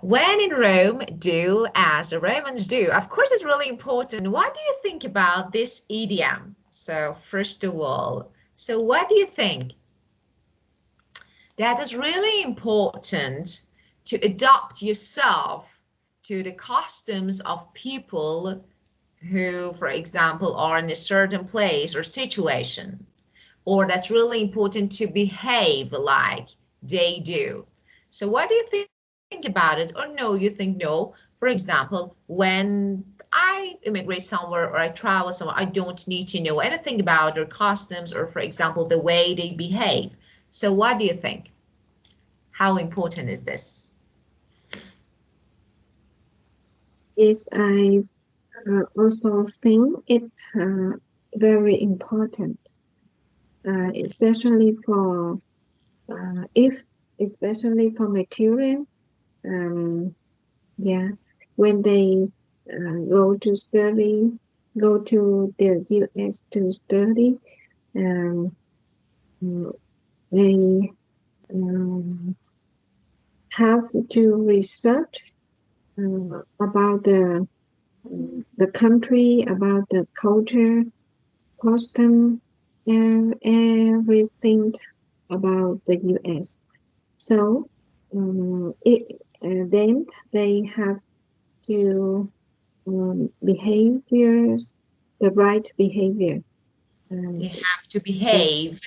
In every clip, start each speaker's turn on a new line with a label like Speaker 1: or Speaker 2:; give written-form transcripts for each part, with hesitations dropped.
Speaker 1: When in Rome, do as the Romans do. Of course, it's really important. What do you think about this idiom? So first of all, so what do you think? That is really important to adopt yourself to the customs of people who, for example, are in a certain place or situation, or that's really important to behave like they do. So what do you think about it? Or no, you think no. For example, when I immigrate somewhere or I travel somewhere, I don't need to know anything about their customs or, for example, the way they behave. So what do you think? How important is this?
Speaker 2: Yes, I also think it's very important, especially for if especially for my children. Um, yeah, when they go to study, go to the U.S. to study, um, they have to research about the country, about the culture, custom, and everything about the U.S. So then they have to behaviors, the right behavior.
Speaker 1: You
Speaker 2: Um,
Speaker 1: have to
Speaker 2: that
Speaker 1: behave.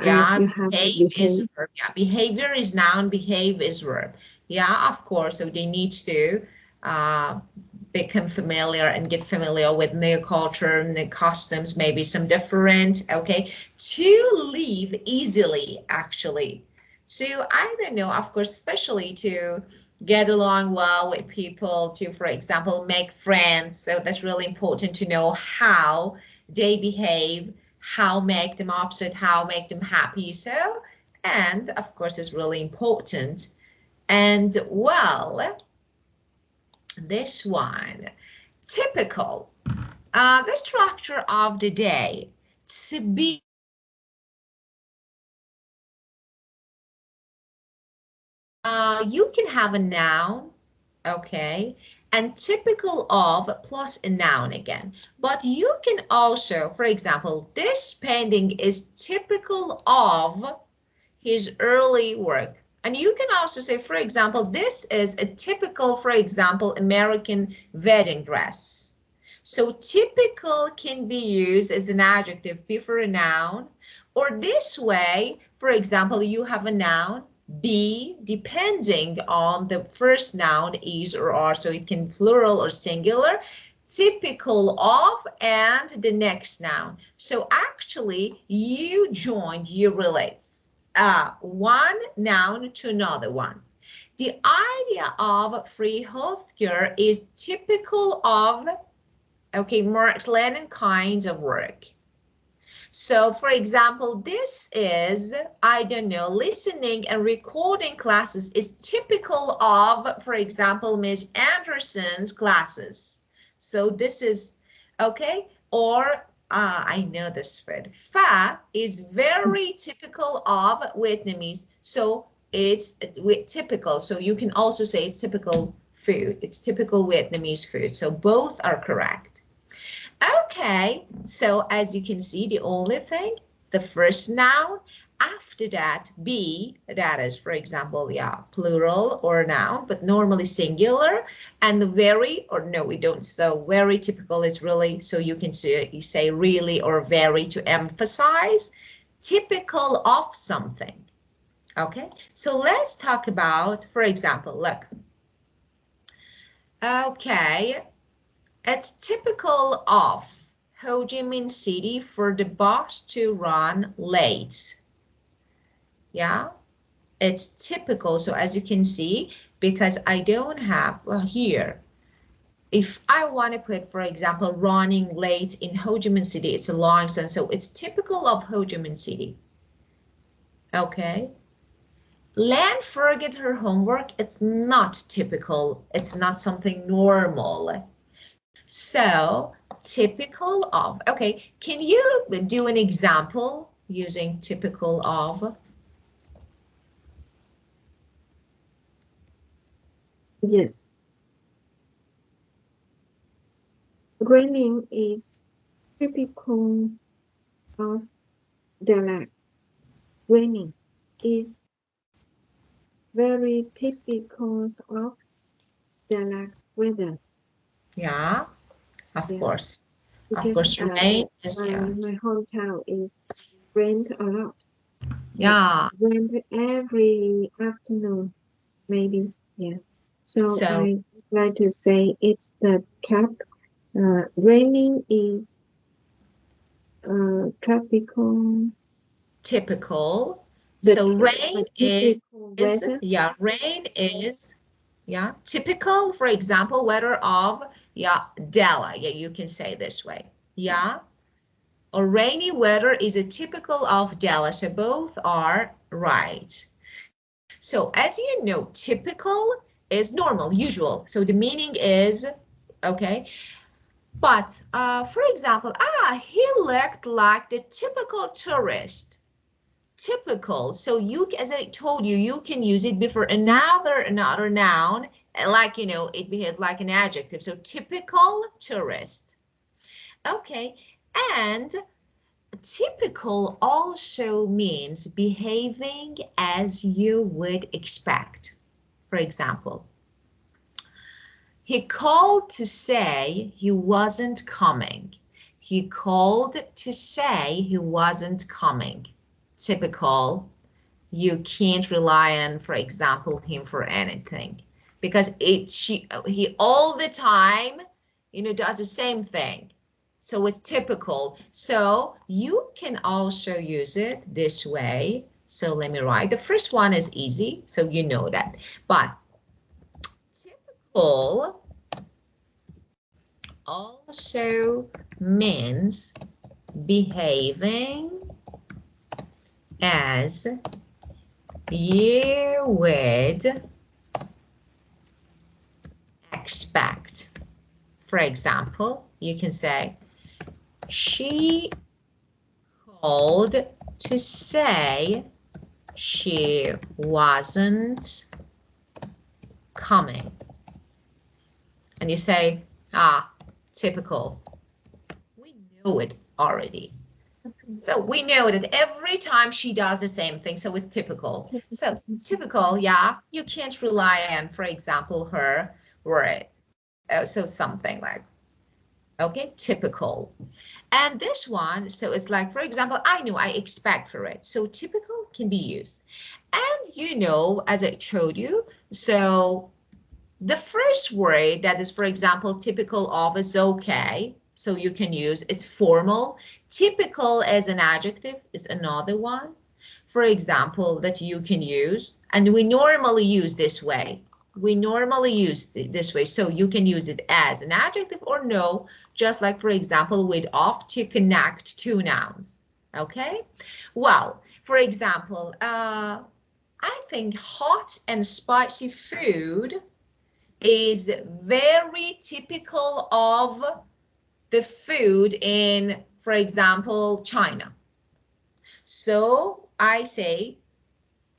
Speaker 1: Yeah,
Speaker 2: you have to
Speaker 1: behave is
Speaker 2: behave.
Speaker 1: verb. Yeah, behavior is noun, behave is verb. Yeah, of course. So they need to uh, become familiar and get familiar with new culture, new customs, maybe some different, okay, to live easily, actually. So I don't know, of course, especially to get along well with people, to, for example, make friends. So that's really important to know how they behave, how make them upset, how make them happy. So, and of course, it's really important. And well, this one, typical, the structure of the day, to be, you can have a noun, okay, and typical of plus a noun again. But you can also, for example, this painting is typical of his early work. And you can also say, for example, this is a typical, for example, American wedding dress. So typical can be used as an adjective before a noun, or this way, for example, you have a noun, be, depending on the first noun, is or are, so it can plural or singular, typical of, and the next noun. So actually, you joined, you relates one noun to another one. The idea of free healthcare is typical of, okay, Marx Lenin kinds of work. So for example, this is, I don't know, listening and recording classes is typical of, for example, Ms. Anderson's classes. So this is, okay, or I know this word. Pho is very typical of Vietnamese. So it's typical. So you can also say it's typical food. It's typical Vietnamese food. So both are correct. Okay, so as you can see, the only thing, the first noun, after that, be, that is, for example, yeah, plural or noun, but normally singular, and the very, or no, we don't, so very typical is really, so you can say, you say really or very to emphasize, typical of something, okay? So let's talk about, for example, look, okay, it's typical of Ho Chi Minh City for the bus to run late. Yeah, it's typical. So as you can see, because I don't have, well, here, if I want to put, for example, running late in Ho Chi Minh City, it's a long sentence. So it's typical of Ho Chi Minh City. Okay. Lan forget her homework. It's not typical. It's not something normal. So typical of, okay, can you do an example using typical of?
Speaker 2: Yes, raining is typical of Dalat. Raining is very typical of Dalat's weather.
Speaker 1: Yeah, of
Speaker 2: Yeah,
Speaker 1: course. Of
Speaker 2: because
Speaker 1: course, rain is, yeah.
Speaker 2: my hometown is rained a lot. Yeah,
Speaker 1: Yeah.
Speaker 2: rained every afternoon, maybe. Yeah. So
Speaker 1: So
Speaker 2: I like to say it's the cap. Raining is tropical.
Speaker 1: typical.
Speaker 2: The
Speaker 1: So rain
Speaker 2: typical
Speaker 1: is,
Speaker 2: weather.
Speaker 1: yeah, rain is, yeah, typical, for example, weather of, yeah, Dela. Yeah, you can say this way. Yeah. Or rainy weather is a typical of Dela. So both are right. So as you know, typical is normal, usual. So the meaning is, okay. But for example, he looked like the typical tourist. Typical. So you, as I told you, you can use it before another noun, like, you know, it behaves like an adjective. So typical tourist. Okay. And typical also means behaving as you would expect. For example, he called to say he wasn't coming. He called to say he wasn't coming. Typical. You can't rely on, for example, him for anything because he all the time, you know, does the same thing. So it's typical. So you can also use it this way. So let me write. The first one is easy, so you know that. But typical also means behaving as you would expect. For example, you can say, she called to say she wasn't coming. And you say, typical. We know it already. So we know that every time she does the same thing, so it's typical. So typical, yeah, you can't rely on, for example, her words. So something like, okay, typical. And this one, so it's like, for example, I know, I expect for it. So typical can be used. And you know, as I told you, so the first word that is, for example, typical of is okay. So you can use, it's formal. Typical as an adjective is another one. For example, that you can use, and we normally use this way. We normally use this way. So you can use it as an adjective or no, just like, for example, with of to connect two nouns. Okay? Well, for example, I think hot and spicy food is very typical of the food in, for example, China. So I say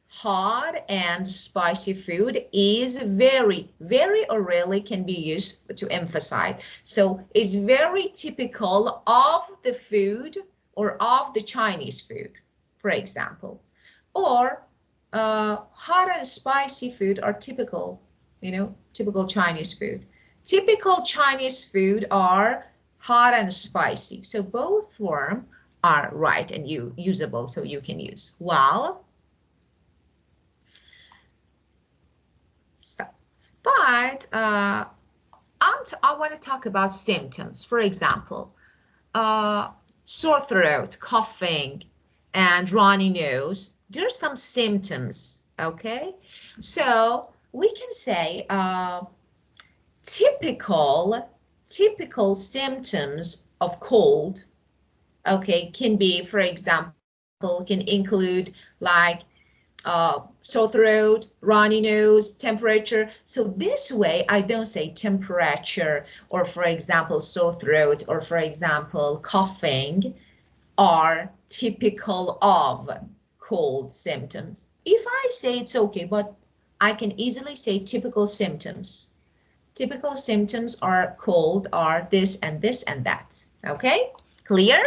Speaker 1: hot and spicy food is very, very or really can be used to emphasize. So it's very typical of the food or of the Chinese food, for example. Or hot and spicy food are typical, you know, typical Chinese food. Typical Chinese food are hot and spicy. So both form are right and usable, so you can use. Well, so, but I want to talk about symptoms. For example, sore throat, coughing, and runny nose. There's some symptoms, okay? So we can say typical typical symptoms of cold, okay, can be, for example, can include like sore throat, runny nose, temperature. So this way, I don't say temperature or, for example, sore throat or, for example, coughing are typical of cold symptoms. If I say it's okay, but I can easily say typical symptoms. Typical symptoms are this and this and that. Okay, clear?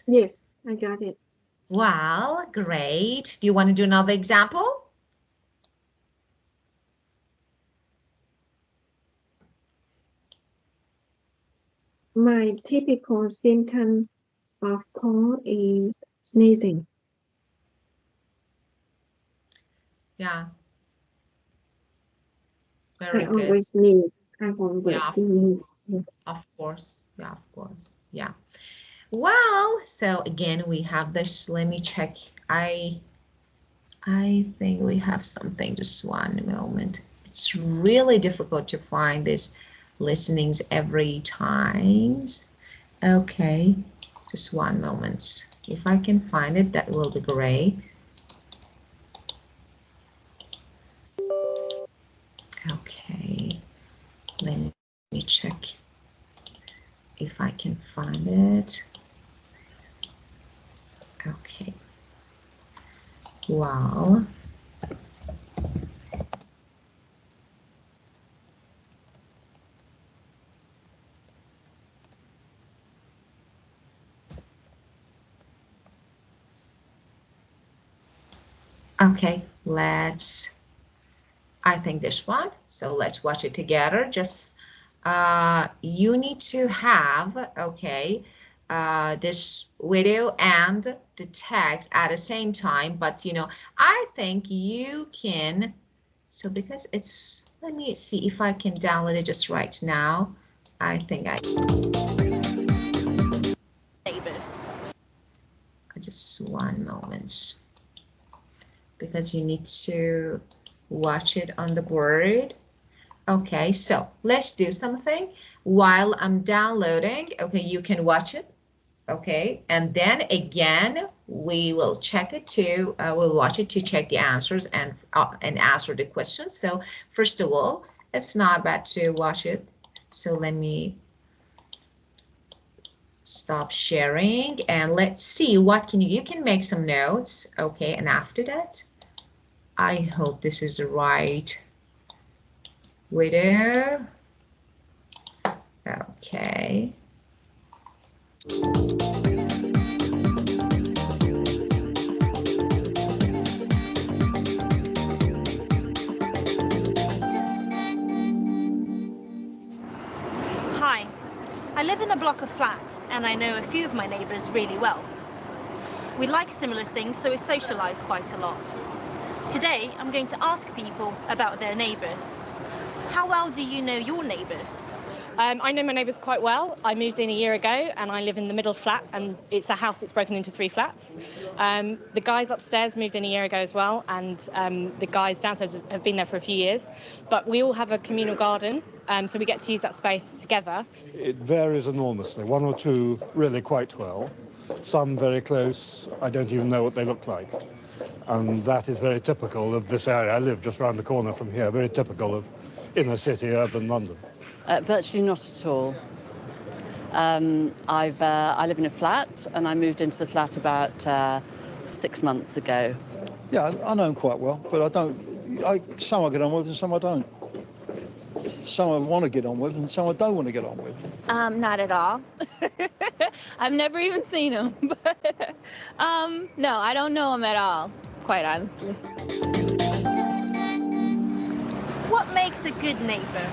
Speaker 2: Yes, I got it.
Speaker 1: Well, great. Do you want to do another example?
Speaker 2: My typical symptom of cold is sneezing.
Speaker 1: Yeah,
Speaker 2: I
Speaker 1: very good.
Speaker 2: always sneeze. I
Speaker 1: Yeah,
Speaker 2: always sneeze. Yes.
Speaker 1: of course. Yeah, of course. Yeah. Well, so again, we have this. Let me check. I think we have something. Just one moment. It's really difficult to find these listenings every time. Okay, just one moment. If I can find it, that will be great. Okay, let me check if I can find it. Okay. Well, okay, I think this one. So let's watch it together. Just you need to have, okay, this video and the text at the same time, but I think you can, so because it's, let me see if I can download it just right now. I think I
Speaker 3: neighbors.
Speaker 1: just one moment, because you need to watch it on the board. Okay, so let's do something while I'm downloading. Okay, you can watch it. Okay, and then again, we will check it too. We'll watch it to check the answers and answer the questions. So first of all, it's not bad to watch it. So let me stop sharing and let's see what you can make some notes. Okay, and after that, I hope this is the right video. Okay.
Speaker 3: Hi, I live in a block of flats and I know a few of my neighbours really well. We like similar things, so we socialise quite a lot. Today, I'm going to ask people about their neighbours. How well do you know your neighbours?
Speaker 4: I know my neighbours quite well. I moved in a year ago and I live in the middle flat, and it's a house that's broken into 3 flats. The guys upstairs moved in a year ago as well, and the guys downstairs have been there for a few years. But we all have a communal garden, so we get to use that space together.
Speaker 5: It varies enormously. 1 or 2 really quite well. Some very close, I don't even know what they look like. And that is very typical of this area. I live just round the corner from here, very typical of inner city, urban London.
Speaker 6: Virtually not at all. I live in a flat and I moved into the flat about 6 months ago.
Speaker 7: Yeah, I know them quite well, but some I get on with and some I don't. Some I want to get on with and some I don't want to get on with.
Speaker 8: Not at all. I've never even seen him. But, no, I don't know him at all, quite honestly.
Speaker 3: What makes a good neighbour?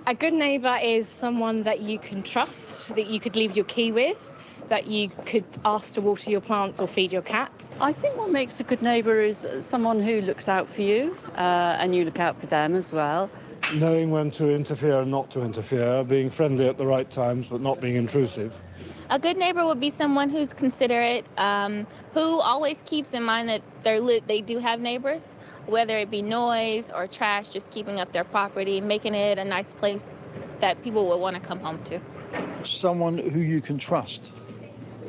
Speaker 4: A good neighbour is someone that you can trust, that you could leave your key with, that you could ask to water your plants or feed your cat.
Speaker 6: I think what makes a good neighbour is someone who looks out for you and you look out for them as well.
Speaker 5: Knowing when to interfere and not to interfere, being friendly at the right times but not being intrusive.
Speaker 8: A good neighbor would be someone who's considerate, who always keeps in mind that they do have neighbors, whether it be noise or trash, just keeping up their property, making it a nice place that people will want to come home to.
Speaker 7: Someone who you can trust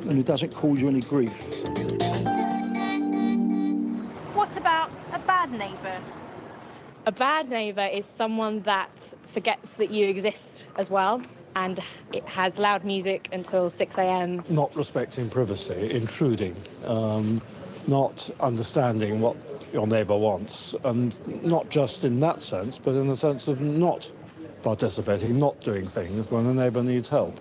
Speaker 7: and who doesn't cause you any grief.
Speaker 3: What about a bad neighbour?
Speaker 4: A bad neighbour is someone that forgets that you exist as well, and it has loud music until 6 a.m.
Speaker 5: Not respecting privacy, intruding, not understanding what your neighbour wants, and not just in that sense, but in the sense of not participating, not doing things when a neighbour needs help.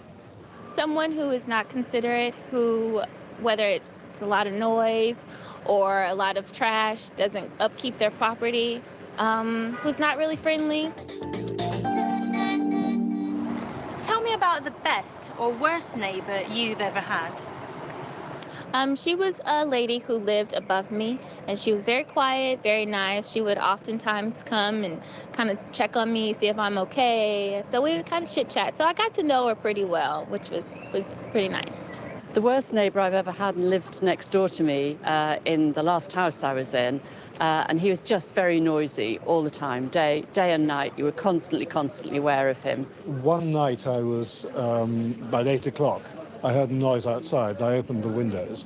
Speaker 8: Someone who is not considerate, who, whether it's a lot of noise or a lot of trash, doesn't upkeep their property, who's not really friendly.
Speaker 3: Tell me about the best or worst neighbour you've ever had.
Speaker 8: She was a lady who lived above me, and she was very quiet, very nice. She would oftentimes come and kind of check on me, see if I'm okay. So we would kind of chit chat. So I got to know her pretty well, which was pretty nice.
Speaker 6: The worst neighbour I've ever had lived next door to me in the last house I was in, and he was just very noisy all the time, day and night. You were constantly aware of him.
Speaker 5: One night I was, about 8 o'clock, I heard a noise outside. I opened the windows,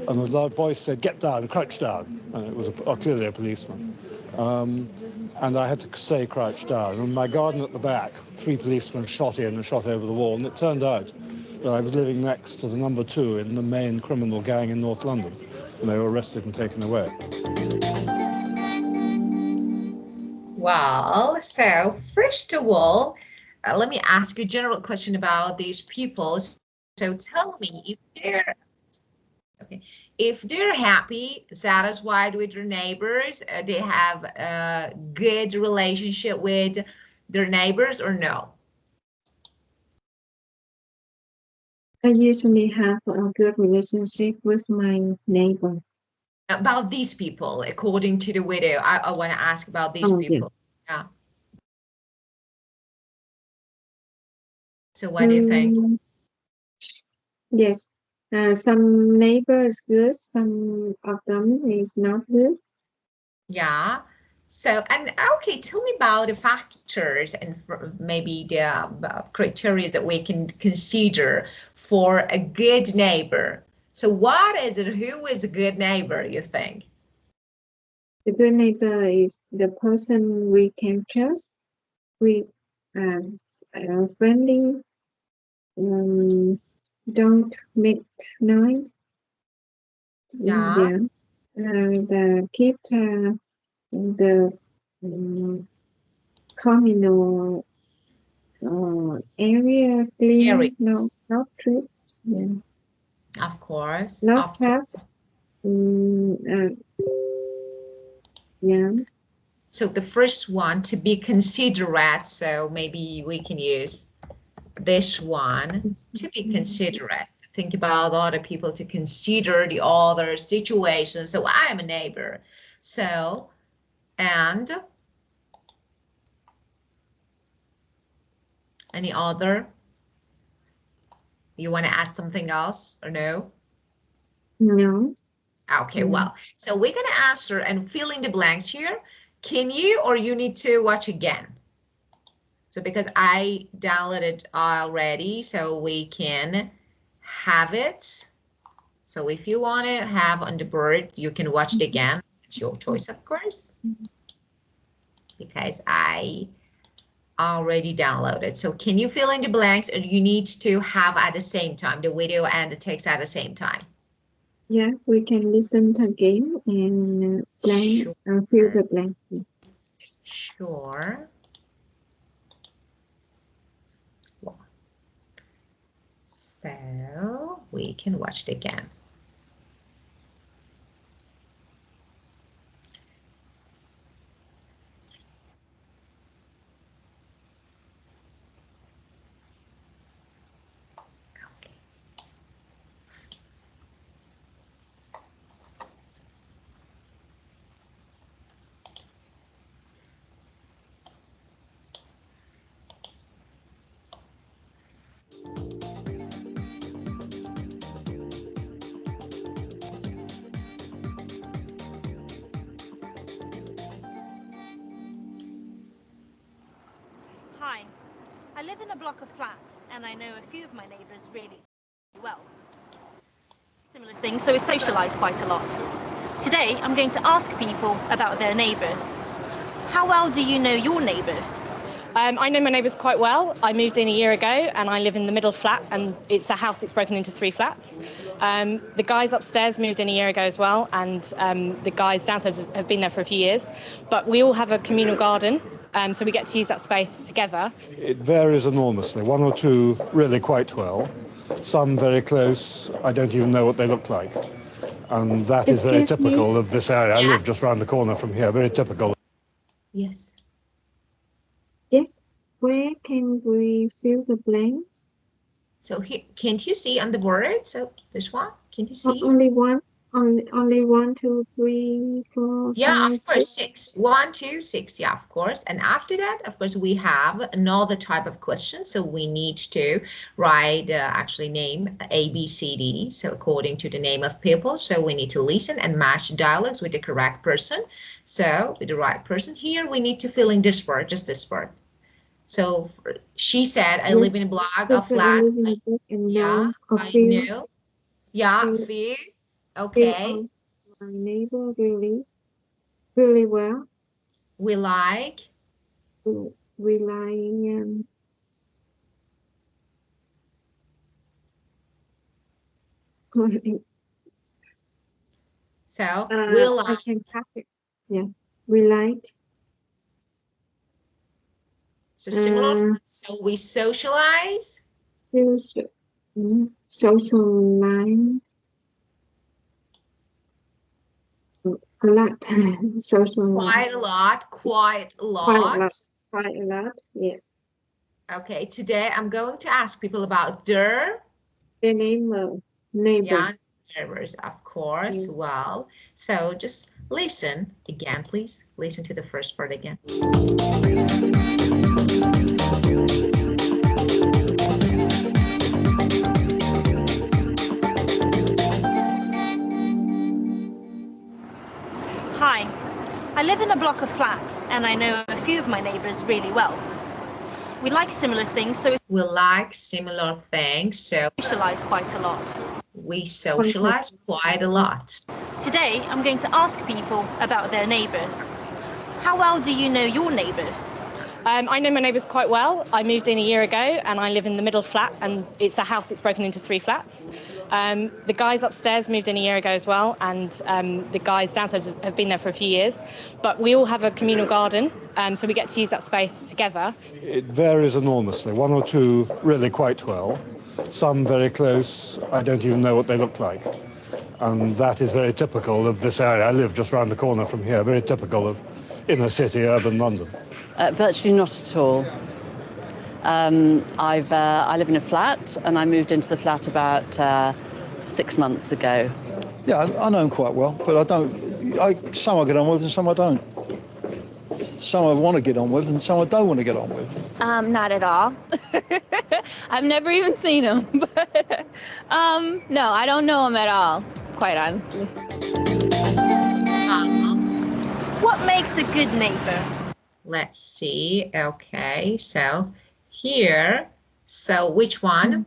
Speaker 5: and a loud voice said, "Get down, crouch down." And it was clearly a policeman. And I had to say crouch down. And in my garden at the back, 3 policemen shot in and shot over the wall, and it turned out that I was living next to the number 2 in the main criminal gang in North London, and they were arrested and taken away.
Speaker 1: Well, so first of all, let me ask you a general question about these people. So tell me if they're happy, satisfied with their neighbors, they have a good relationship with their neighbors or no?
Speaker 2: I usually have a good relationship with my neighbor.
Speaker 1: About these people, according to the widow, I want to ask about these people. Yeah. So what do you think?
Speaker 2: Yes, some neighbors good, some of them is not good.
Speaker 1: Yeah. So, and okay, tell me about the factors and maybe the criteria that we can consider for a good neighbor. So what is it? Who is a good neighbor, you think?
Speaker 2: The good neighbor is the person we can trust, we are friendly, don't make noise.
Speaker 1: Yeah.
Speaker 2: Keep the communal areas clean, no trips, yeah.
Speaker 1: Of course.
Speaker 2: Not tasks. Yeah.
Speaker 1: So the first one, to be considerate. So maybe we can use this one, to be considerate. Think about other people, to consider the other situations. So I am a neighbor. So, and any other? You want to add something else or no?
Speaker 2: No.
Speaker 1: Okay, well, so we're going to answer and fill in the blanks here. Can you, or you need to watch again? So because I downloaded already, so we can have it. So if you want to have on the board, you can watch it again. It's your choice, of course, because I already downloaded. So can you fill in the blanks, or you need to have at the same time, the video and the text at the same time?
Speaker 2: Yeah, we can listen again and blank and fill the blank.
Speaker 1: Sure. So we can watch it again.
Speaker 3: Hi, I live in a block of flats and I know a few of my neighbours really well. Similar things, so we socialise quite a lot. Today I'm going to ask people about their neighbours. How well do you know your neighbours?
Speaker 4: I know my neighbours quite well. I moved in a year ago and I live in the middle flat, and it's a house that's broken into 3 flats. The guys upstairs moved in a year ago as well, and the guys downstairs have been there for a few years. But we all have a communal garden, so we get to use that space together.
Speaker 5: It varies enormously. One or two really quite well. Some very close, I don't even know what they look like. And that is very
Speaker 2: Excuse me?
Speaker 5: typical of this area. I
Speaker 1: Yeah.
Speaker 5: live just round the corner from here, very typical.
Speaker 1: Yes.
Speaker 2: Yes. Where can we fill the blanks?
Speaker 1: So here, can't you see on the board? So this one, can you see?
Speaker 2: Only one. Only 1, 2, 3, 4,
Speaker 1: Yeah,
Speaker 2: 5,
Speaker 1: of course,
Speaker 2: 6.
Speaker 1: 6. 1, 2, 6. Yeah, of course. And after that, of course, we have another type of question. So we need to write, actually name A, B, C, D. So according to the name of people. So we need to listen and match dialogues with the correct person. So with the right person here, we need to fill in this part, just this part. So she said, I
Speaker 2: Yes.
Speaker 1: live in a block of
Speaker 2: Yes, I
Speaker 1: flat.
Speaker 2: live in a block and
Speaker 1: Yeah,
Speaker 2: know a
Speaker 1: I
Speaker 2: few.
Speaker 1: know. Yeah,
Speaker 2: Few-
Speaker 1: few.
Speaker 2: few
Speaker 1: Okay.
Speaker 2: of my neighbor really well.
Speaker 1: We like.
Speaker 2: We like
Speaker 1: So we
Speaker 2: I
Speaker 1: like.
Speaker 2: can catch it. Yeah, we like
Speaker 1: So similar.
Speaker 2: uh,
Speaker 1: So we socialize
Speaker 2: social lines a lot. Social lines
Speaker 1: quite a lot, quite a
Speaker 2: quite a lot,
Speaker 1: lot.
Speaker 2: quite a lot. Yes,
Speaker 1: Okay, today I'm going to ask people about their
Speaker 2: the neighbor.
Speaker 1: yeah, neighbors, of course.
Speaker 2: Yeah.
Speaker 1: Well, so just listen again, please. Listen to the first part again.
Speaker 3: Hi, I live in a block of flats and I know a few of my neighbours really well. We like similar things, so
Speaker 1: We like similar things, so
Speaker 3: we socialise quite a lot.
Speaker 1: we socialize quite a lot.
Speaker 3: Today, I'm going to ask people about their neighbours. How well do you know your neighbours?
Speaker 4: I know my neighbours quite well. I moved in a year ago and I live in the middle flat, and it's a house that's broken into 3 flats. The guys upstairs moved in a year ago as well, and the guys downstairs have been there for a few years. But we all have a communal garden, so we get to use that space together.
Speaker 5: It varies enormously. One or two really quite well. Some very close, I don't even know what they look like. And that is very typical of this area. I live just round the corner from here, very typical of inner city, urban London.
Speaker 6: Virtually not at all. I live in a flat, and I moved into the flat about 6 months ago.
Speaker 7: Yeah, I know them quite well, but I don't. Some I get on with and some I don't. Some I want to get on with and some I don't want to get on with.
Speaker 8: Not at all. I've never even seen him. But, no, I don't know him at all, quite honestly.
Speaker 3: What makes a good neighbour?
Speaker 1: Let's see. Okay, so here, so which one?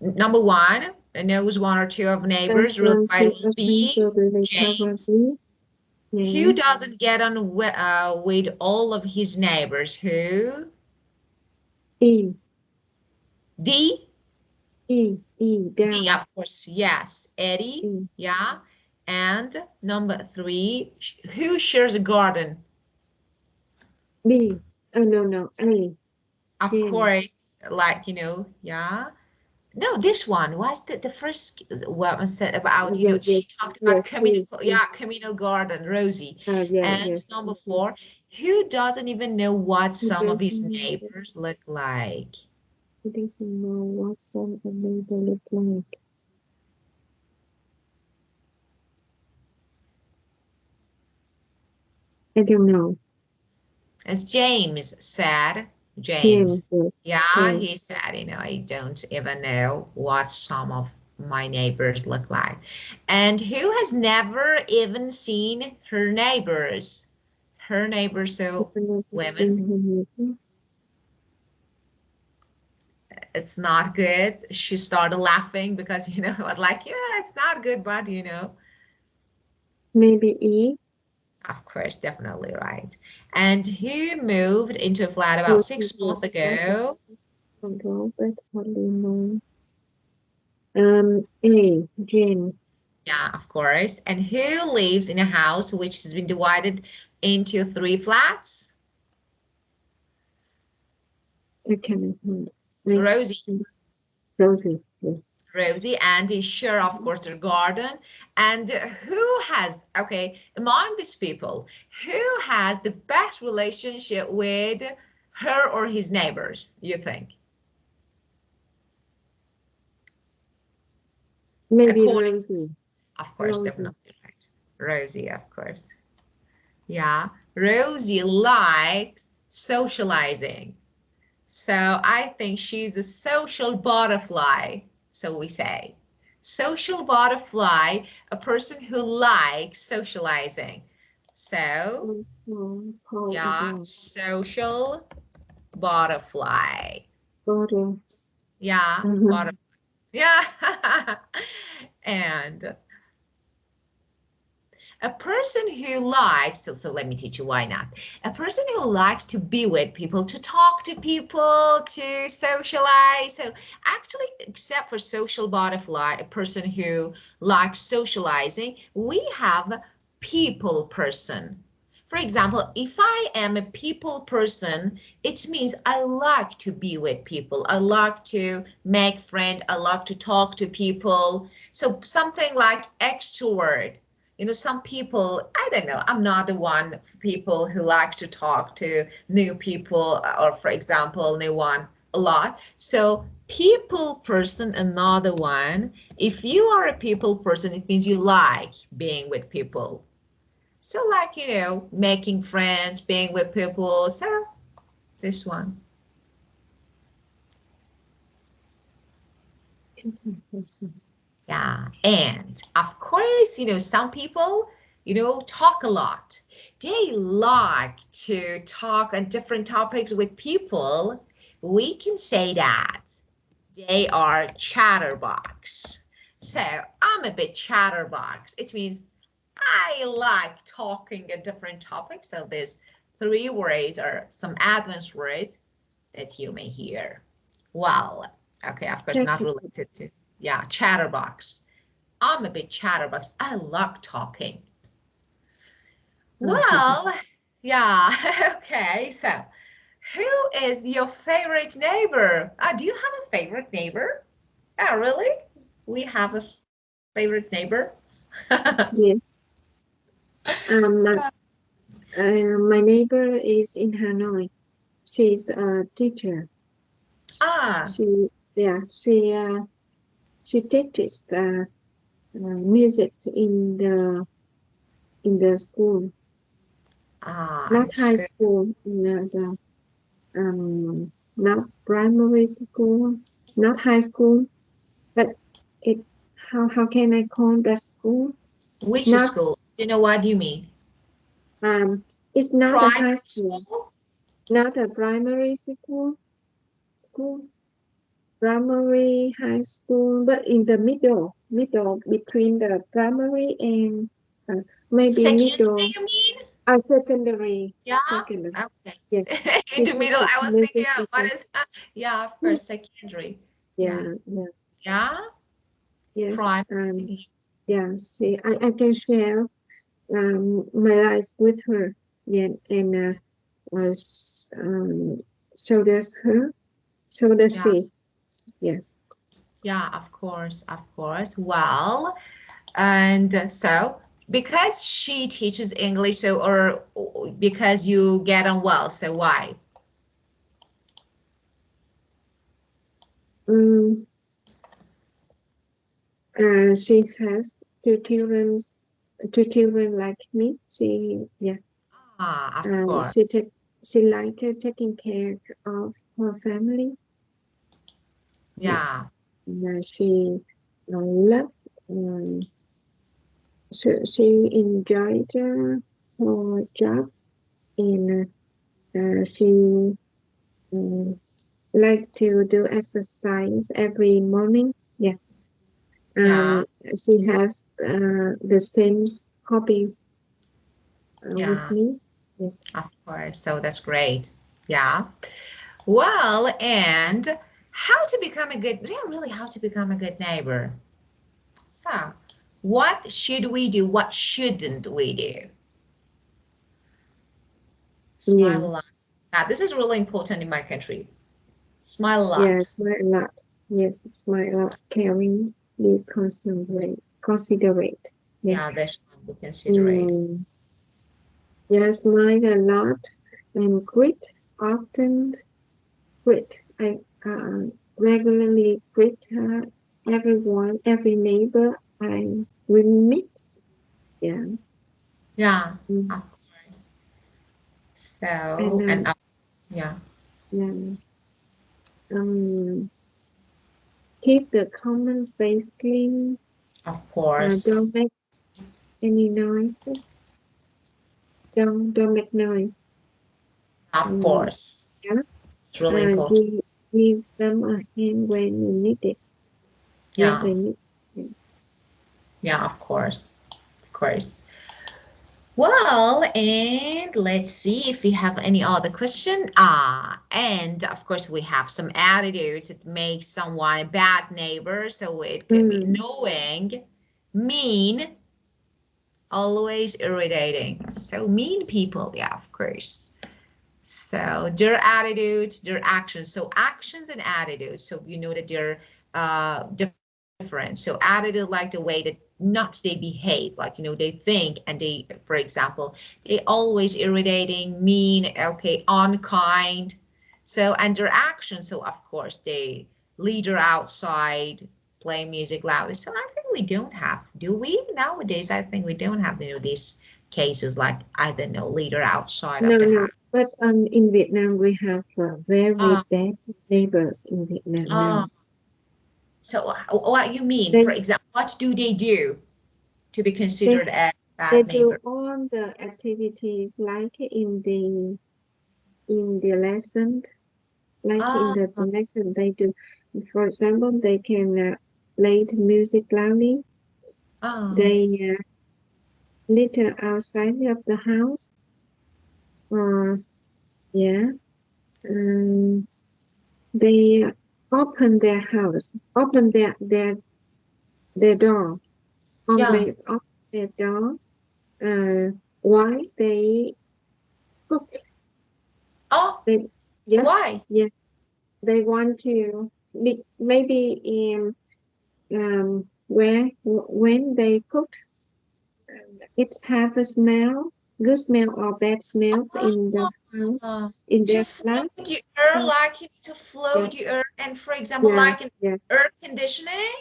Speaker 1: Number 1 knows 1 or 2 of neighbors. Real quiet will be James. Who doesn't get on with all of his neighbors? Who?
Speaker 2: E.
Speaker 1: D?
Speaker 2: E. Down.
Speaker 1: D, of course, yes. Eddie,
Speaker 2: E.
Speaker 1: yeah. And number 3, who shares a garden?
Speaker 2: B. Oh, no. A.
Speaker 1: Of
Speaker 2: Jane.
Speaker 1: course, like, yeah. No, this one was the first one said about, she talked about communal garden, Rosie. And number 4, who doesn't even know what some of his neighbors look like?
Speaker 2: He doesn't know what some of neighbor look like. I don't know.
Speaker 1: As James said, James.
Speaker 2: Yes.
Speaker 1: Yeah, he said, I don't even know what some of my neighbors look like. And who has never even seen her neighbors? Her neighbors, so women. It's not good. She started laughing because, like, yeah, it's not good, but,
Speaker 2: Maybe E.
Speaker 1: Of course, definitely right. And he moved into a flat about 6 months ago.
Speaker 2: Control, but hardly known. A. Jane.
Speaker 1: Yeah, of course. And who lives in a house which has been divided into 3 flats?
Speaker 2: I cannot find.
Speaker 1: Rosie.
Speaker 2: Rosie. Yeah.
Speaker 1: Rosie, and is sure, of course, their garden. And who has, okay, among these people, who has the best relationship with her or his neighbors, you think?
Speaker 2: Maybe
Speaker 1: According,
Speaker 2: Rosie.
Speaker 1: of course,
Speaker 2: Rosie.
Speaker 1: definitely right. Rosie, of course. Yeah, Rosie likes socializing. So I think she's a social butterfly, so we say. Social butterfly, a person who likes socializing. So, yeah, social butterfly. Yeah, butterfly. Yeah. And a person who likes, so let me teach you why not. A person who likes to be with people, to talk to people, to socialize. So actually, except for social butterfly, a person who likes socializing, we have people person. For example, if I am a people person, it means I like to be with people. I like to make friends. I like to talk to people. So something like extrovert. You know, some people, I don't know, I'm not the one for people who likes to talk to new people or, for example, new one a lot. So people person, another one. If you are a people person, it means you like being with people. So like, you know, making friends, being with people. So this one. Yeah, and of course, you know, some people, you know, talk a lot. They like to talk on different topics with people. We can say that they are chatterbox. So I'm a bit chatterbox. It means I like talking a different topic. So there's 3 words or some advanced words that you may hear. Well, okay, of course, not related to, yeah, chatterbox. I'm a bit chatterbox. I love talking. Well, yeah, okay, so who is your favorite neighbor? Do you have a favorite neighbor? Oh, really? We have a favorite neighbor?
Speaker 2: Yes. My neighbor is in Hanoi. She's a teacher. She teaches music in the school. Not high school, not primary school, not high school, but it how can I call that school?
Speaker 1: Which school? You know what you mean?
Speaker 2: It's not a high
Speaker 1: school,
Speaker 2: not a primary school, primary high school, but in the middle between the primary and maybe
Speaker 1: secondary,
Speaker 2: middle.
Speaker 1: You mean?
Speaker 2: Secondary.
Speaker 1: Yeah.
Speaker 2: Secondary.
Speaker 1: Okay.
Speaker 2: Yes.
Speaker 1: In the middle, I was thinking, what is that? Yeah, of course, secondary.
Speaker 2: Yeah.
Speaker 1: Yeah.
Speaker 2: Yes.
Speaker 1: Primary.
Speaker 2: Yeah. I can share my life with her. Yeah, and so does her. So does she. Yes.
Speaker 1: Yeah, of course, of course. Well, and so because she teaches English, so or because you get on well, so why?
Speaker 2: She has two children like me.
Speaker 1: Of course.
Speaker 2: She like taking care of her family.
Speaker 1: Yeah.
Speaker 2: And she loves. She enjoyed her job, and she um, like to do exercise every morning. Yeah.
Speaker 1: Yeah.
Speaker 2: She has the same hobby with
Speaker 1: Yeah,
Speaker 2: me. Yes.
Speaker 1: of course. So that's great. Yeah. Well, and how to become a good, yeah, really how to become a good neighbor. So, what should we do? What shouldn't we do? Smile
Speaker 2: Yeah.
Speaker 1: a lot. Now, this is really important in my country. Smile a
Speaker 2: Yeah.
Speaker 1: lot.
Speaker 2: Smile a lot. Yes. Smile a lot. Caring. Be considerate. Considerate. Yeah.
Speaker 1: Yeah, this one we considerate.
Speaker 2: Mm, yeah. Smile a lot and greet often. Greet. I regularly greet everyone, every neighbor I will meet. Yeah.
Speaker 1: Yeah,
Speaker 2: Mm.
Speaker 1: of course.
Speaker 2: And
Speaker 1: So, and yeah,
Speaker 2: yeah. Um, keep the common space clean.
Speaker 1: of course.
Speaker 2: Don't make any noises. Don't make noise.
Speaker 1: Of
Speaker 2: Mm,
Speaker 1: course.
Speaker 2: yeah.
Speaker 1: It's really important.
Speaker 2: Give them a hand when you need it. When
Speaker 1: Yeah,
Speaker 2: they need it.
Speaker 1: yeah, of course. Of course. Well, and let's see if we have any other question. And of course we have some attitudes that make someone a bad neighbor. So it could be
Speaker 2: Mm,
Speaker 1: knowing, mean, always irritating. So mean people, yeah, of course. So their attitudes, their actions. So actions and attitudes. So you know that they're different. So attitude like the way that not they behave, like they think and they, for example, they always irritating, mean, okay, unkind. So and their actions. So of course they leader outside, play music loudly. So I think we don't have, do we nowadays? I think we don't have these cases like I don't know, leader outside of
Speaker 2: no,
Speaker 1: the
Speaker 2: no.
Speaker 1: house.
Speaker 2: But in Vietnam, we have very
Speaker 1: Uh,
Speaker 2: bad neighbors in Vietnam
Speaker 1: uh,
Speaker 2: now.
Speaker 1: so what you mean, for
Speaker 2: They
Speaker 1: example, what do they do to be
Speaker 2: they
Speaker 1: considered as
Speaker 2: they
Speaker 1: bad
Speaker 2: do
Speaker 1: neighbor?
Speaker 2: all the activities like in the lesson, like in
Speaker 1: Ah,
Speaker 2: the lesson they do. For example, they can play the music loudly.
Speaker 1: ah,
Speaker 2: They litter outside of the house. Or yeah, um, they open their house, open their door,
Speaker 1: yeah.
Speaker 2: always open their door. While they cook,
Speaker 1: Oh,
Speaker 2: they
Speaker 1: so
Speaker 2: yeah,
Speaker 1: why?
Speaker 2: yes, they want to maybe where when they cook, it have a smell, good smell or bad smell in the house,
Speaker 1: Ah,
Speaker 2: in
Speaker 1: to
Speaker 2: their
Speaker 1: float
Speaker 2: flat.
Speaker 1: the air,
Speaker 2: So
Speaker 1: like to
Speaker 2: yeah,
Speaker 1: float the air, and for example,
Speaker 2: yeah,
Speaker 1: like in
Speaker 2: yeah,
Speaker 1: air conditioning.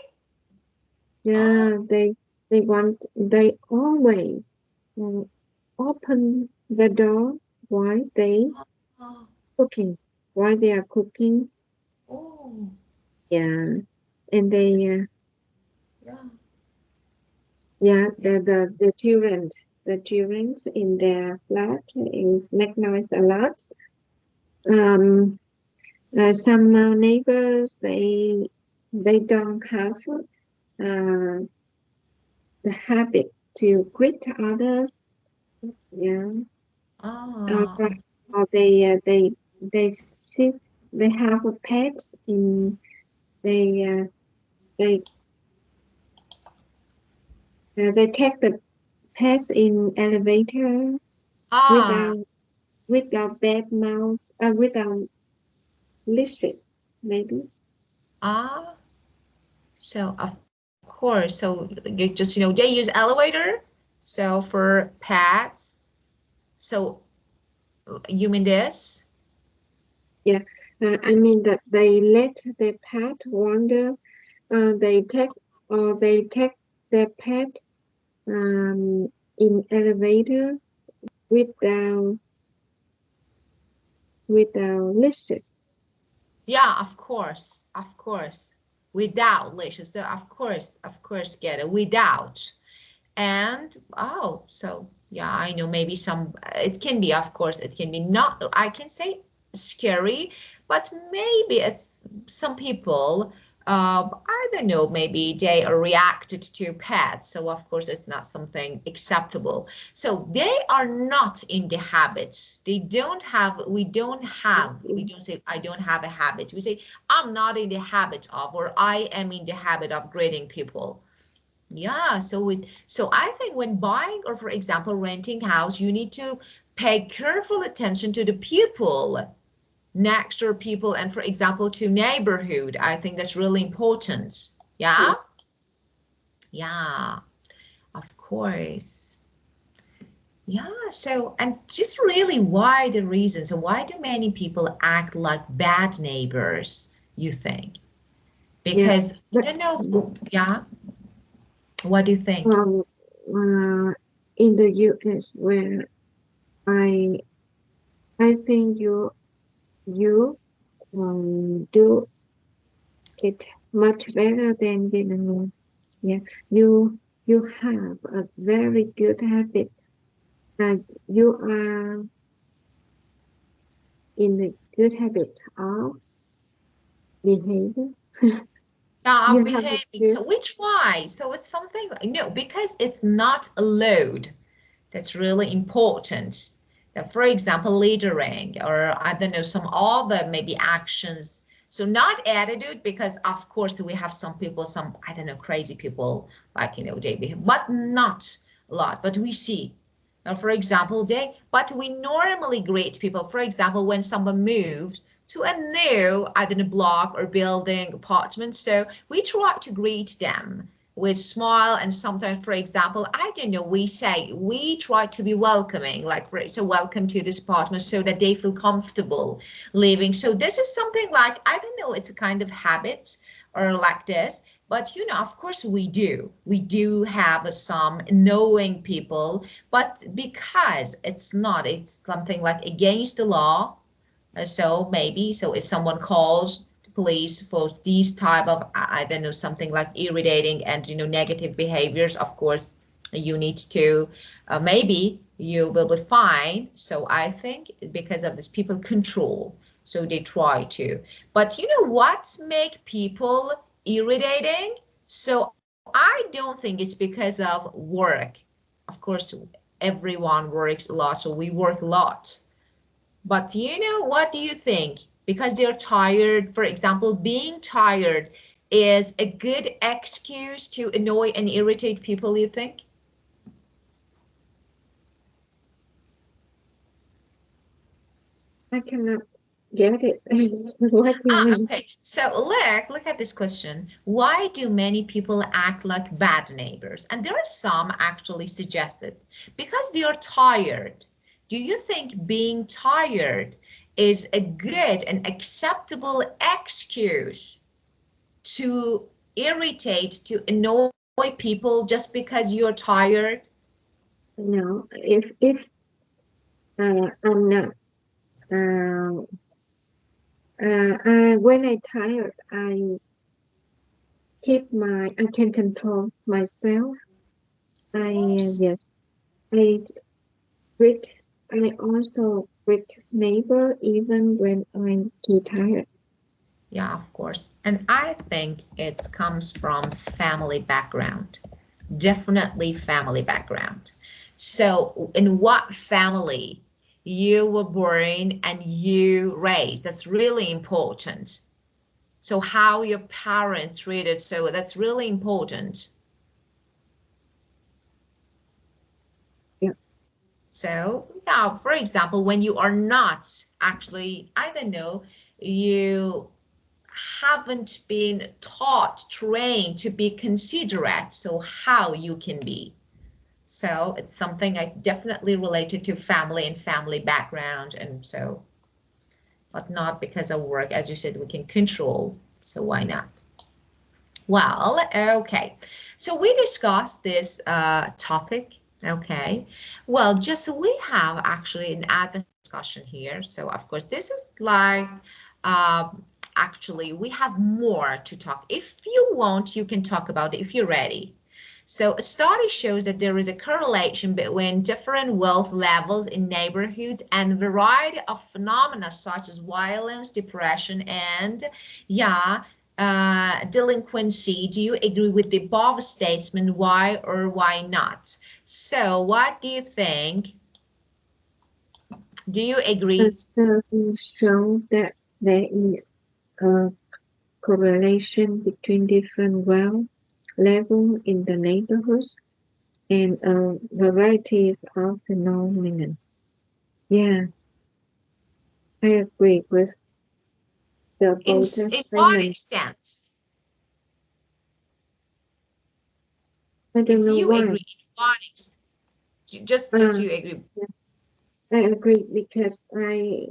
Speaker 1: Oh,
Speaker 2: yeah. They always uh, open the door while they
Speaker 1: oh,
Speaker 2: cooking, while they are cooking.
Speaker 1: oh,
Speaker 2: Yeah, and they
Speaker 1: that's, yeah,
Speaker 2: yeah,
Speaker 1: yeah.
Speaker 2: the children in their flat is make noise a lot. Um, some neighbors they don't have the habit to greet others. Yeah,
Speaker 1: Ah,
Speaker 2: for, or they sit they have a pet in they they take the pets in elevator
Speaker 1: ah,
Speaker 2: without bad mouth without leashes maybe.
Speaker 1: ah. So of course, so you just they use elevator. So for pets, so you mean this?
Speaker 2: Yeah, I mean that they let their pet wander. They take their pet in elevator without leashes.
Speaker 1: Yeah, of course, without leashes. So of course, get it without. And oh, so yeah, I know maybe some. It can be, of course, it can be not. I can say scary, but maybe it's some people I don't know, maybe they are reacted to pets. So of course it's not something acceptable. So they are not in the habits. They don't have, we don't say, I don't have a habit. We say, I'm not in the habit of, or I am in the habit of greeting people. Yeah, so I think when buying or for example, renting house, you need to pay careful attention to the people next door people and for example to neighborhood. I think that's really important. Yeah,
Speaker 2: Yes.
Speaker 1: yeah, of course. Yeah, so and just really why the reasons, so why do many people act like bad neighbors, you think?
Speaker 2: Yeah.
Speaker 1: Because I
Speaker 2: But
Speaker 1: don't know. Yeah, what do you think?
Speaker 2: um, in the US, where I I think you do it much better than Vietnamese. Yeah, you have a very good habit. Uh, you are in the good habit of behavior.
Speaker 1: Yeah,
Speaker 2: You
Speaker 1: I'm
Speaker 2: have a
Speaker 1: behaving.
Speaker 2: good,
Speaker 1: So which why? So it's something, no, because it's not a load. That's really important. That, for example, leadering or I don't know, some other maybe actions. So not attitude, because of course we have some people, some, I don't know, crazy people, like, they behave, but not a lot. But we see, now, for example, but we normally greet people. For example, when someone moved to a new, I don't know, block or building, apartment. So we try to greet them with smile, and sometimes, for example, I don't know, we try to be welcoming, like so welcome to this apartment, so that they feel comfortable living. So this is something like, I don't know, it's a kind of habit or like this. But of course we do have some knowing people, but because it's something like against the law. So maybe, so if someone calls the police for these type of, I don't know, something like irritating and, negative behaviors, of course, you need to, maybe you will be fine. So I think because of this, people control. So they try to. But you know what make people irritating? So I don't think it's because of work. Of course, everyone works a lot, so we work a lot. But what do you think? Because they're tired, for example, being tired is a good excuse to annoy and irritate people, you think?
Speaker 2: I cannot get it. What do you
Speaker 1: Ah,
Speaker 2: mean?
Speaker 1: okay. So look at this question. Why do many people act like bad neighbors? And there are some actually suggested because they are tired. Do you think being tired is a good and acceptable excuse to irritate, to annoy people just because you're tired?
Speaker 2: No, if I'm not uh, when I tired, I can control myself.
Speaker 1: Of
Speaker 2: I
Speaker 1: course.
Speaker 2: yes, I greet. I also greet neighbor even when I'm too tired.
Speaker 1: Yeah, of course. And I think it comes from family background. Definitely family background. So, in what family you were born and you raised, that's really important. So, how your parents treated, so that's really important.
Speaker 2: Yeah,
Speaker 1: So, yeah, for example, when you are not actually, I don't know, you haven't been taught, trained to be considerate, so how you can be. So it's something I definitely related to family and family background, and so, but not because of work. As you said, we can control, so why not? Well, okay. So we discussed this topic. Okay. Well, just we have actually an advanced discussion here. So of course, this is like actually we have more to talk. If you want, you can talk about it if you're ready. So a study shows that there is a correlation between different wealth levels in neighborhoods and a variety of phenomena such as violence, depression, and yeah, delinquency. Do you agree with the above statement? Why or why not? So what do you think? Do you
Speaker 2: The
Speaker 1: agree?
Speaker 2: study show that there is a correlation between different wealth level in the neighborhoods and varieties of phenomena. Yeah, I agree with the both
Speaker 1: In what
Speaker 2: statements.
Speaker 1: extent?
Speaker 2: I don't
Speaker 1: If
Speaker 2: know
Speaker 1: you
Speaker 2: why.
Speaker 1: agree, in what extent? Just
Speaker 2: Uh,
Speaker 1: you agree.
Speaker 2: I agree because I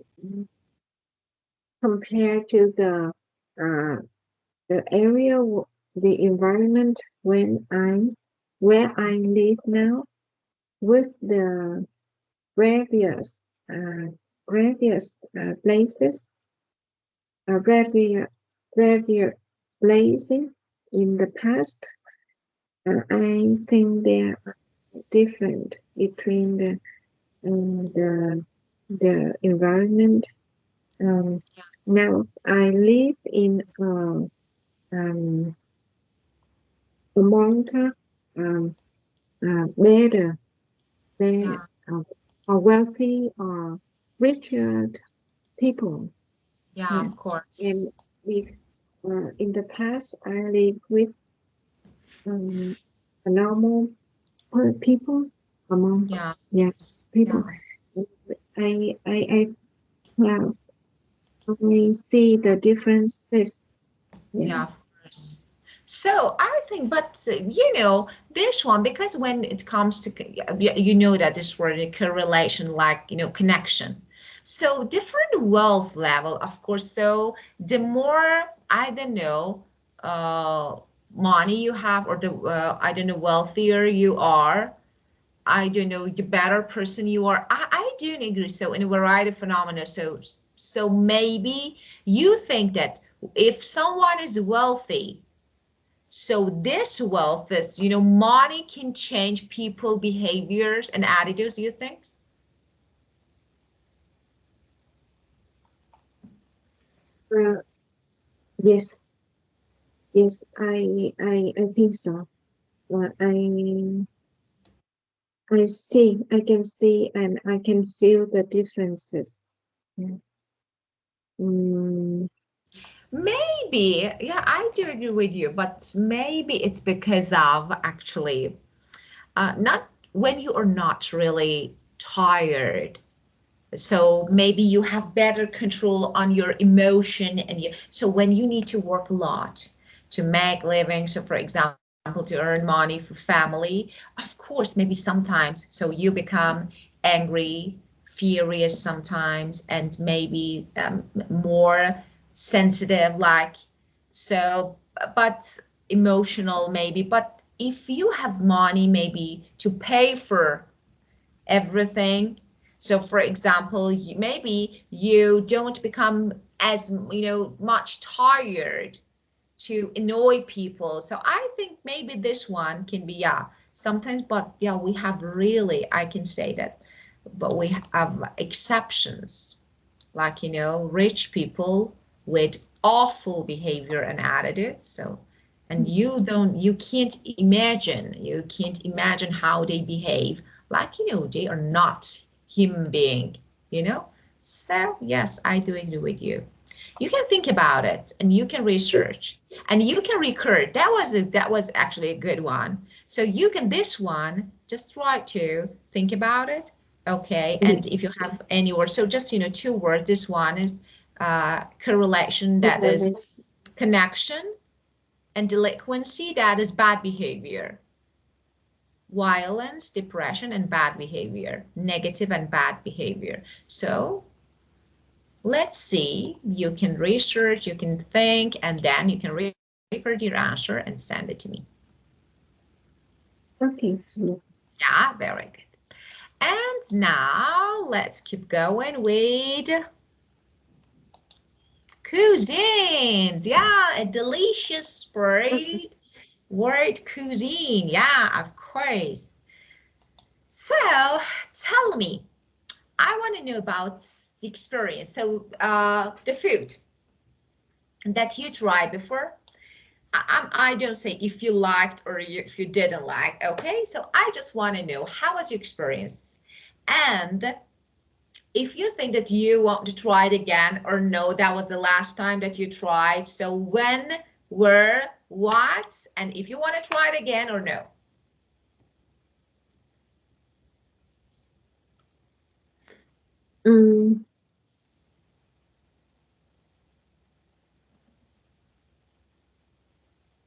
Speaker 2: compare to the area, the environment where I live now with the previous places, previous places in the past. I think there are different between the environment. Um, Now I live in um, a mountain, better, better,
Speaker 1: Yeah,
Speaker 2: or wealthy or richer people.
Speaker 1: yeah,
Speaker 2: Yeah,
Speaker 1: of course.
Speaker 2: and with in the past I lived with um, a normal people among
Speaker 1: Yeah, of
Speaker 2: yes
Speaker 1: course.
Speaker 2: people.
Speaker 1: Yeah,
Speaker 2: I have I see the differences. Yeah.
Speaker 1: yeah, of course. So I think, but this one, because when it comes to, you know that this word correlation, like, connection. So different wealth level, of course. So the more, I don't know, uh, money you have, or the, I don't know, wealthier you are, I don't know, the better person you are. I do agree. So in a variety of phenomena, so maybe you think that if someone is wealthy, so this wealth, this, money can change people behaviors and attitudes, do you think?
Speaker 2: Uh, yes, yes, I think so. I can see and I can feel the differences. Yeah. Mm,
Speaker 1: Maybe, yeah, I do agree with you, but maybe it's because of actually, not when you are not really tired. So maybe you have better control on your emotion, and so when you need to work a lot to make living, so for example, to earn money for family, of course, maybe sometimes, so you become angry, furious sometimes, and maybe more sensitive, like, so, but emotional maybe. But if you have money maybe to pay for everything, so for example, maybe you don't become as, much tired to annoy people. So I think maybe this one can be, yeah, sometimes, but yeah, we have really, I can say that, but we have exceptions, like, rich people with awful behavior and attitude. So, and you can't imagine how they behave, like, they are not human being, you know so yes, I do agree with you. You can think about it, and you can research, and you can record. That was actually a good one. So you can, this one, just try to think about it. Okay, and
Speaker 2: yes,
Speaker 1: if you have any words, so just, two words. This one is correlation, that is
Speaker 2: correlation.
Speaker 1: connection, and delinquency, that is bad behavior. Violence, depression, and bad behavior, negative and bad behavior. So let's see, you can research, you can think, and then you can record your answer and send it to me.
Speaker 2: Okay, yes.
Speaker 1: Yeah, very good. And now let's keep going with cuisines. Yeah, a delicious
Speaker 2: Okay.
Speaker 1: word cuisine. Yeah, of course. So tell me, I want to know about the experience. So the food. that you tried before? I don't say if you liked or if you didn't like, okay? So I just want to know, how was your experience? And if you think that you want to try it again, or no, that was the last time that you tried. So when, where, what, and if you want to try it again or no.
Speaker 2: Mm,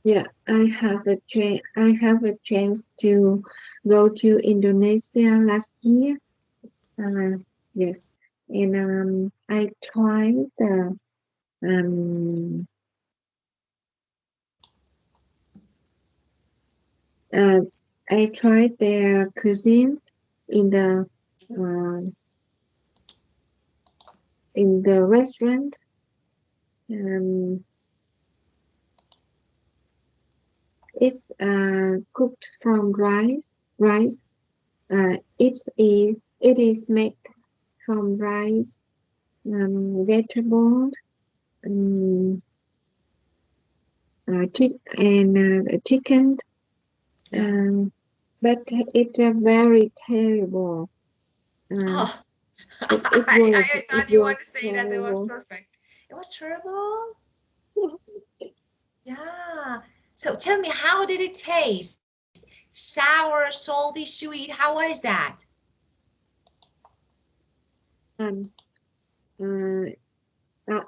Speaker 2: yeah, I have a chance to go to Indonesia last year. Yes, and I tried the um uh, I tried their cuisine in the uh, restaurant. Um, it's cooked from rice. It is made from rice, vegetables, um, chicken.
Speaker 1: Yeah.
Speaker 2: But it's a very terrible. Uh,
Speaker 1: Oh,
Speaker 2: it
Speaker 1: I thought you wanted to
Speaker 2: was
Speaker 1: say that it was
Speaker 2: terrible.
Speaker 1: perfect. It was terrible. Yeah. So tell me, how did it taste? Sour, salty, sweet. How was that?
Speaker 2: And uh,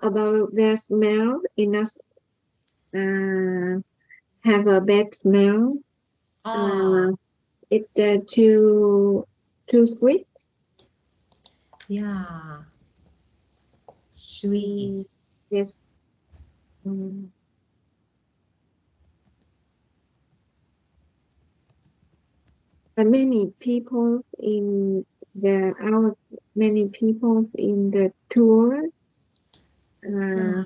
Speaker 2: about the smell, it not uh, have a bad smell.
Speaker 1: Oh,
Speaker 2: Uh, it too sweet.
Speaker 1: yeah. Sweet.
Speaker 2: Mm, yes. Mm. But many people in the tour uh,
Speaker 1: Yeah.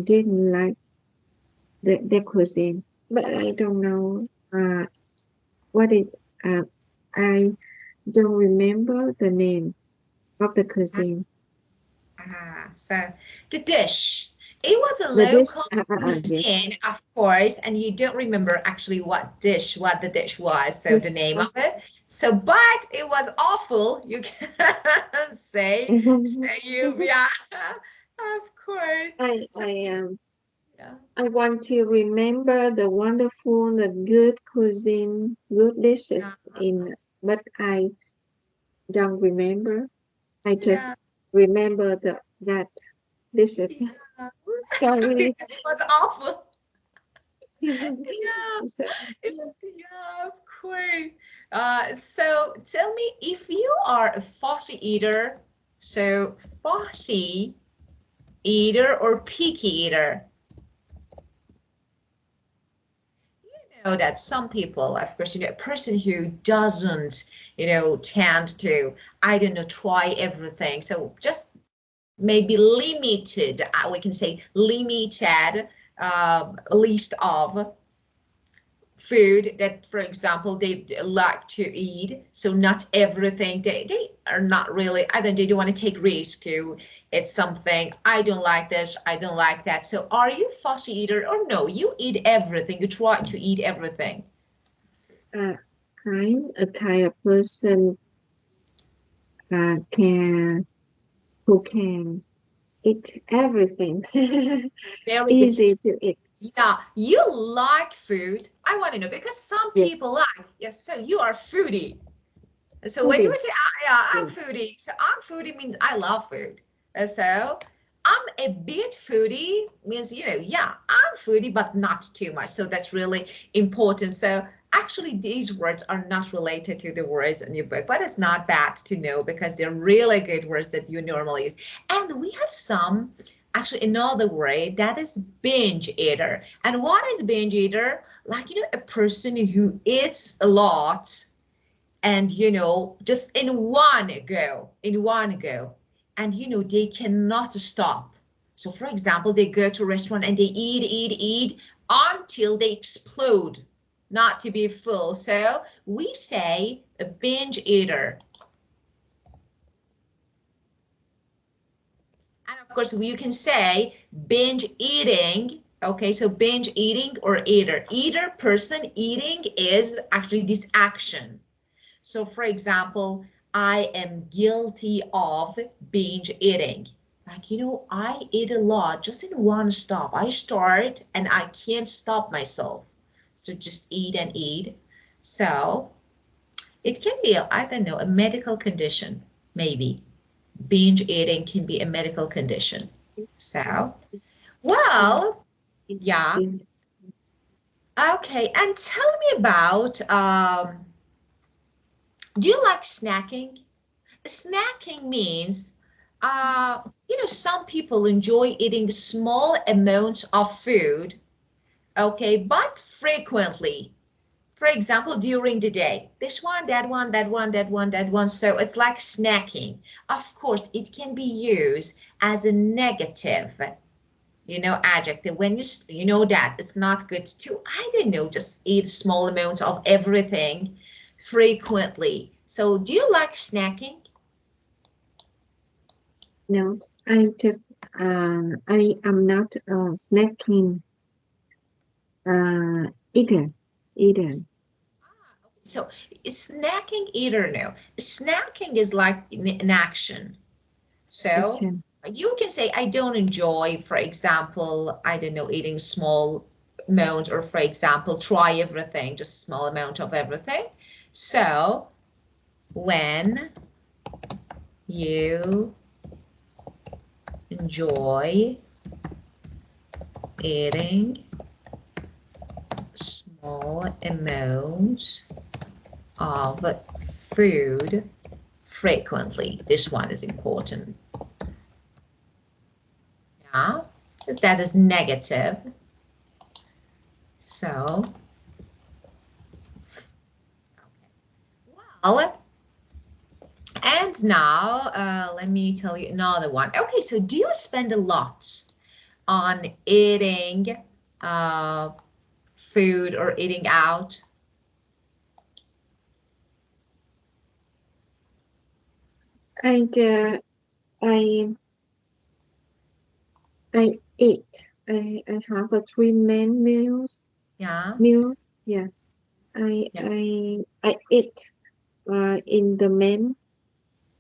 Speaker 2: didn't like the cuisine, but I don't know what it. Uh, I don't remember the name of the cuisine.
Speaker 1: So the dish, it was a
Speaker 2: The dish.
Speaker 1: local
Speaker 2: Yes,
Speaker 1: cuisine, of course, and you don't remember actually what the dish was, so the
Speaker 2: dish
Speaker 1: name of
Speaker 2: was.
Speaker 1: it. So, but it was awful. You can say yeah, of course.
Speaker 2: I
Speaker 1: So,
Speaker 2: I
Speaker 1: yeah,
Speaker 2: I want to remember the good cuisine, good
Speaker 1: yeah,
Speaker 2: dishes but I don't remember. I just
Speaker 1: yeah,
Speaker 2: remember that dishes.
Speaker 1: yeah.
Speaker 2: Sorry.
Speaker 1: Because it was awful. Yeah,
Speaker 2: So,
Speaker 1: yeah, of course. So tell me, if you are a fussy eater, so fussy eater or picky eater, you know that some people, of course, a person who doesn't, tend to, I don't know, try everything. So just maybe limited, we can say limited list of food that, for example, they like to eat. So not everything, they are not really, I think they don't want to take risks to, it's something, I don't like this, I don't like that. So are you fussy eater, or no, you eat everything, you try to eat everything?
Speaker 2: uh, I'm a kind of person can who can eat everything.
Speaker 1: Very good.
Speaker 2: Easy to eat.
Speaker 1: Yeah, you like food. I want to know, because some
Speaker 2: Yes,
Speaker 1: people like, yes, so you are foodie. So when you
Speaker 2: foodie.
Speaker 1: say, yeah, I'm
Speaker 2: Yes.
Speaker 1: foodie, so I'm foodie means I love food. So I'm a bit foodie means, yeah, I'm foodie, but not too much. So that's really important. So actually, these words are not related to the words in your book, but it's not bad to know, because they're really good words that you normally use. And we have some, actually, another word that is binge eater. And what is binge eater? Like, a person who eats a lot, and just in one go, and they cannot stop. So for example, they go to a restaurant and they eat until they explode, not to be full. So we say a binge eater. And of course, you can say binge eating. Okay, so binge eating or eater. Eater, person, eating is actually this action. So for example, I am guilty of binge eating. Like, I eat a lot just in one stop. I start and I can't stop myself. So just eat and eat. So it can be, I don't know, a medical condition, maybe. Binge eating can be a medical condition. So, well, yeah. Okay, and tell me about, do you like snacking? Snacking means, some people enjoy eating small amounts of food, okay, but frequently. For example, during the day, this one, that one, that one, that one, that one. So it's like snacking. Of course, it can be used as a negative, adjective. When you know that it's not good to, I don't know, just eat small amounts of everything frequently. So do you like snacking?
Speaker 2: No, I am not a snacking eater.
Speaker 1: So snacking eater, no. Snacking is like an action. So
Speaker 2: Action.
Speaker 1: you can say, I don't enjoy, for example, I don't know, eating small amount, or for example, try everything, just small amount of everything. So when you enjoy eating small amounts of food frequently, this one is important. Yeah, that is negative. So, well, and now let me tell you another one. Okay, so do you spend a lot on eating food or eating out?
Speaker 2: I I eat. I have a 3 main meals.
Speaker 1: Yeah.
Speaker 2: Meal. Yeah.
Speaker 1: Yeah.
Speaker 2: I eat in the main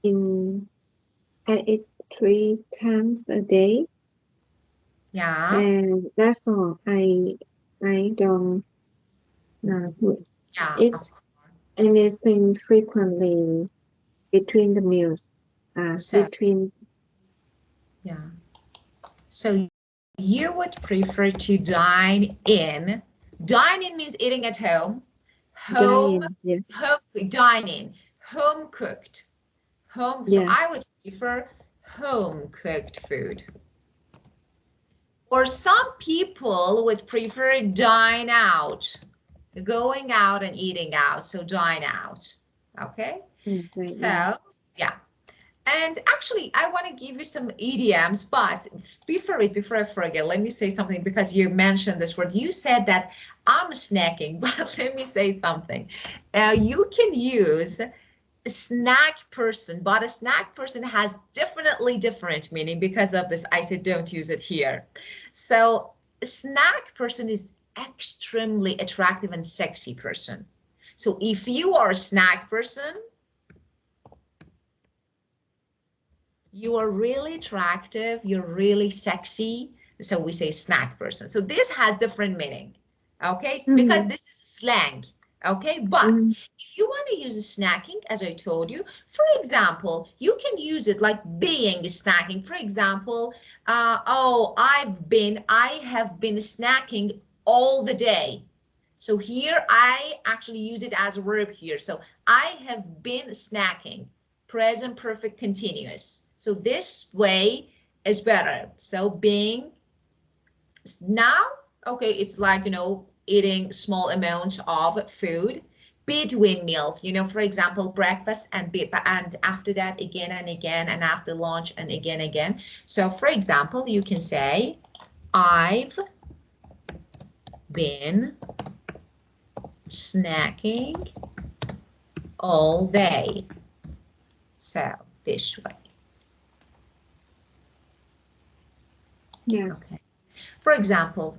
Speaker 2: in I eat 3 times a day,
Speaker 1: Yeah.
Speaker 2: and that's all. I don't
Speaker 1: Yeah.
Speaker 2: eat anything frequently between the meals.
Speaker 1: So,
Speaker 2: Between
Speaker 1: yeah. So you would prefer to dine in. Dine in means eating at home. Home,
Speaker 2: dining. Yeah.
Speaker 1: home, dining, home cooked. Home, so
Speaker 2: Yeah.
Speaker 1: I would prefer home cooked food. Or some people would prefer dine out, going out and eating out, so dine out. Okay, so yeah. And actually, I want to give you some idioms, but before I forget, let me say something, because you mentioned this word. You said that I'm snacking, but let me say something. You can use snack person, but a snack person has definitely different meaning. Because of this, I said don't use it here. So a snack person is extremely attractive and sexy person. So if you are a snack person, you are really attractive, you're really sexy, so we say snack person. So this has different meaning, okay? Because this is slang, okay? But if you want to use snacking, as I told you, for example, you can use it like being snacking. For example, oh, I have been snacking all the day. So here I actually use it as a verb here. So I have been snacking, present perfect continuous. So this way is better. So being now, okay, it's like, eating small amounts of food between meals, for example, breakfast and after that again and again, and after lunch and again. So for example, you can say, I've been snacking all day. So this way.
Speaker 2: Yeah.
Speaker 1: Okay. For example,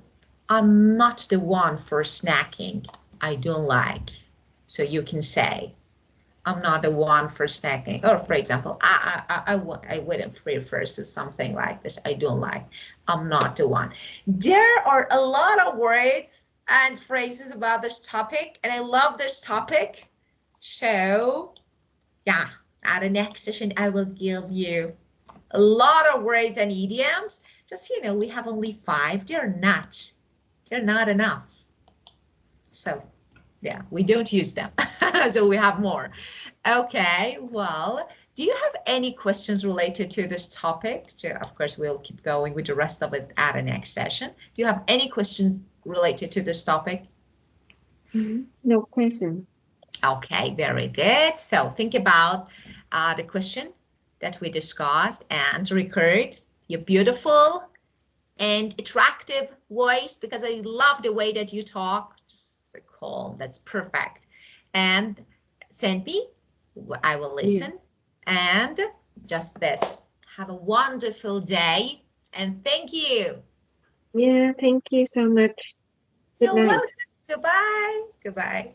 Speaker 1: I'm not the one for snacking. I don't like. So you can say, I'm not the one for snacking. Or for example, I wouldn't prefer to something like this. I don't like. I'm not the one. There are a lot of words and phrases about this topic, and I love this topic. So yeah, at the next session, I will give you a lot of words and idioms. Just, we have only 5. They're not enough. So yeah, we don't use them. So we have more. Okay, well, do you have any questions related to this topic? So of course, we'll keep going with the rest of it at the next session. Do you have any questions related to this topic?
Speaker 2: No question.
Speaker 1: Okay, very good. So think about the question that we discussed and record your beautiful and attractive voice, because I love the way that you talk. Just so calm, that's perfect. And send me, I will listen. And just this. Have a wonderful day and thank you.
Speaker 2: Yeah, thank you so much. Good
Speaker 1: You're
Speaker 2: night.
Speaker 1: welcome. Goodbye. Goodbye.